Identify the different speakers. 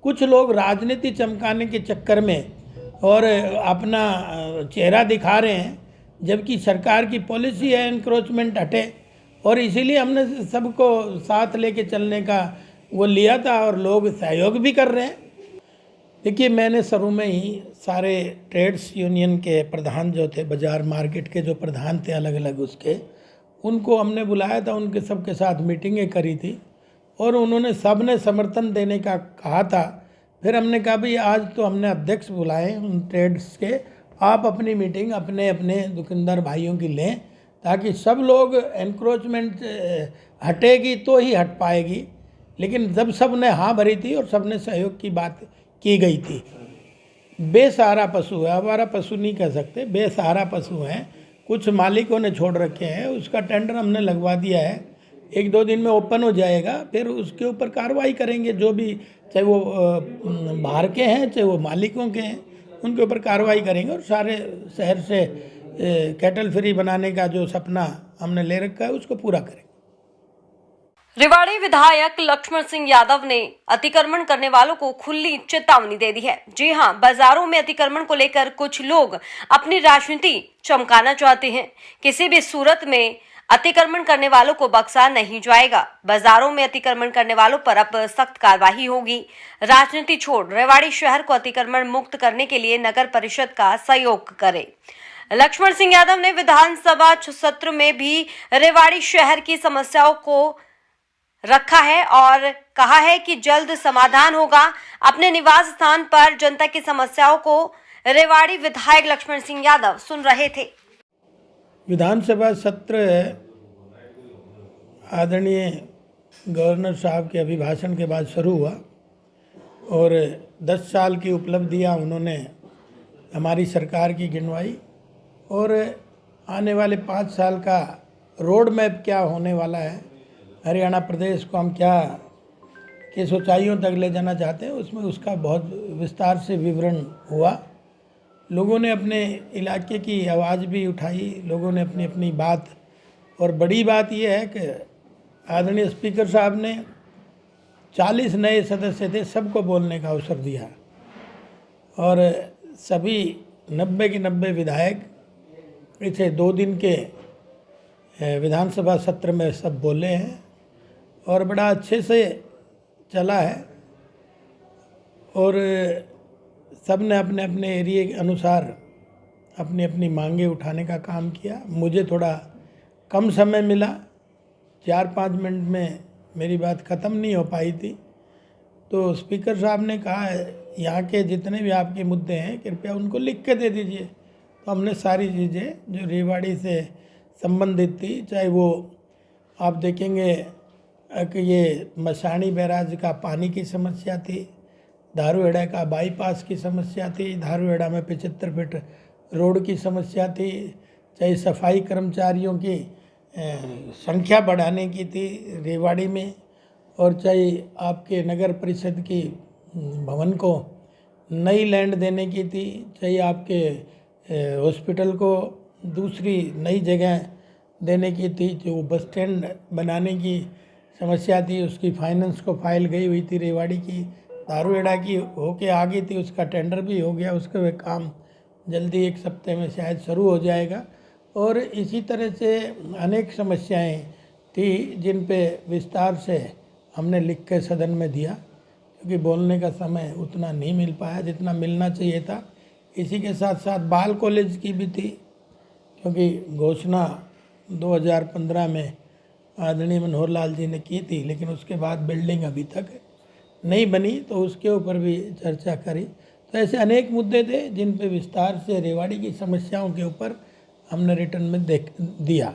Speaker 1: कुछ लोग राजनीति चमकाने के चक्कर में और अपना चेहरा दिखा रहे हैं, जबकि सरकार की पॉलिसी है एनक्रोचमेंट हटे, और इसीलिए हमने सबको साथ लेके चलने का वो लिया था और लोग सहयोग भी कर रहे हैं। देखिए, मैंने शुरू में ही सारे ट्रेड्स यूनियन के प्रधान जो थे, बाज़ार मार्केट के जो प्रधान थे अलग अलग उसके, उनको हमने बुलाया था, उनके सबके साथ मीटिंगें करी थी और उन्होंने सब ने समर्थन देने का कहा था। फिर हमने कहा भाई आज तो हमने अध्यक्ष बुलाए उन ट्रेड्स के, आप अपनी मीटिंग अपने अपने दुकानदार भाइयों की लें, ताकि सब लोग एनक्रोचमेंट हटेगी तो ही हट पाएगी। लेकिन जब सब ने हाँ भरी थी और सब ने सहयोग की बात की गई थी। बेसहारा पशु है, आवारा पशु नहीं कह सकते, बेसहारा पशु हैं, कुछ मालिकों ने छोड़ रखे हैं, उसका टेंडर हमने लगवा दिया है, 1-2 दिन में ओपन हो जाएगा, फिर उसके ऊपर कार्रवाई करेंगे। जो भी, चाहे वो बाहर के हैं चाहे वो मालिकों के हैं, उनके ऊपर कार्रवाई करेंगे और सारे शहर से कैटल फ्री बनाने का जो सपना हमने ले रखा है उसको पूरा करेंगे।
Speaker 2: रेवाड़ी विधायक लक्ष्मण सिंह यादव ने अतिक्रमण करने वालों को खुली चेतावनी दे दी है। जी हां, बाजारों में अतिक्रमण को लेकर कुछ लोग अपनी राजनीति चमकाना चाहते हैं। किसी भी सूरत में अतिक्रमण करने वालों को बख्शा नहीं जाएगा। बाजारों में अतिक्रमण करने वालों पर अब सख्त कार्रवाई होगी। राजनीति छोड़ रेवाड़ी शहर को अतिक्रमण मुक्त करने के लिए नगर परिषद का सहयोग करे। लक्ष्मण सिंह यादव ने विधानसभा सत्र में भी रेवाड़ी शहर की समस्याओं को रखा है और कहा है कि जल्द समाधान होगा। अपने निवास स्थान पर जनता की समस्याओं को रेवाड़ी विधायक लक्ष्मण सिंह यादव सुन रहे थे।
Speaker 1: विधानसभा सत्र आदरणीय गवर्नर साहब के अभिभाषण के बाद शुरू हुआ और 10 साल की उपलब्धियां उन्होंने हमारी सरकार की गिनवाई और आने वाले 5 साल का रोड मैप क्या होने वाला है, हरियाणा प्रदेश को हम क्या किस ऊंचाइयों तक ले जाना चाहते हैं, उसमें उसका बहुत विस्तार से विवरण हुआ। लोगों ने अपने इलाके की आवाज़ भी उठाई, लोगों ने अपनी अपनी बात, और बड़ी बात यह है कि आदरणीय स्पीकर साहब ने 40 नए सदस्य थे, सबको बोलने का अवसर दिया और सभी 90 के 90 विधायक पिछले 2 दिन के विधानसभा सत्र में सब बोले हैं और बड़ा अच्छे से चला है और सब ने अपने अपने एरिए के अनुसार अपनी अपनी मांगे उठाने का काम किया। मुझे थोड़ा कम समय मिला, 4-5 मिनट में मेरी बात ख़त्म नहीं हो पाई थी, तो स्पीकर साहब ने कहा यहाँ के जितने भी आपके मुद्दे हैं कृपया उनको लिख के दे दीजिए। तो हमने सारी चीज़ें जो रेवाड़ी से संबंधित थी, चाहे वो आप देखेंगे कि ये मसाणी बैराज का पानी की समस्या थी, धारूहेड़ा का बाईपास की समस्या थी, धारूहेड़ा में 75 फीट रोड की समस्या थी, चाहे सफाई कर्मचारियों की संख्या बढ़ाने की थी रेवाड़ी में, और चाहे आपके नगर परिषद की भवन को नई लैंड देने की थी, चाहे आपके हॉस्पिटल को दूसरी नई जगह देने की थी, जो बस स्टैंड बनाने की समस्या थी उसकी फाइनेंस को फाइल गई हुई थी रेवाड़ी की, धारूहेड़ा की होके आ गई थी, उसका टेंडर भी हो गया, उसका वे काम जल्दी 1 सप्ताह में शायद शुरू हो जाएगा। और इसी तरह से अनेक समस्याएं थी जिन पे विस्तार से हमने लिख के सदन में दिया, क्योंकि बोलने का समय उतना नहीं मिल पाया जितना मिलना चाहिए था। इसी के साथ साथ बाल कॉलेज की भी थी, क्योंकि घोषणा 2015 में आदरणीय मनोहर लाल जी ने की थी, लेकिन उसके बाद बिल्डिंग अभी तक नहीं बनी, तो उसके ऊपर भी चर्चा करी। तो ऐसे अनेक मुद्दे थे जिन पे विस्तार से रेवाड़ी की समस्याओं के ऊपर हमने रिटर्न में दिया।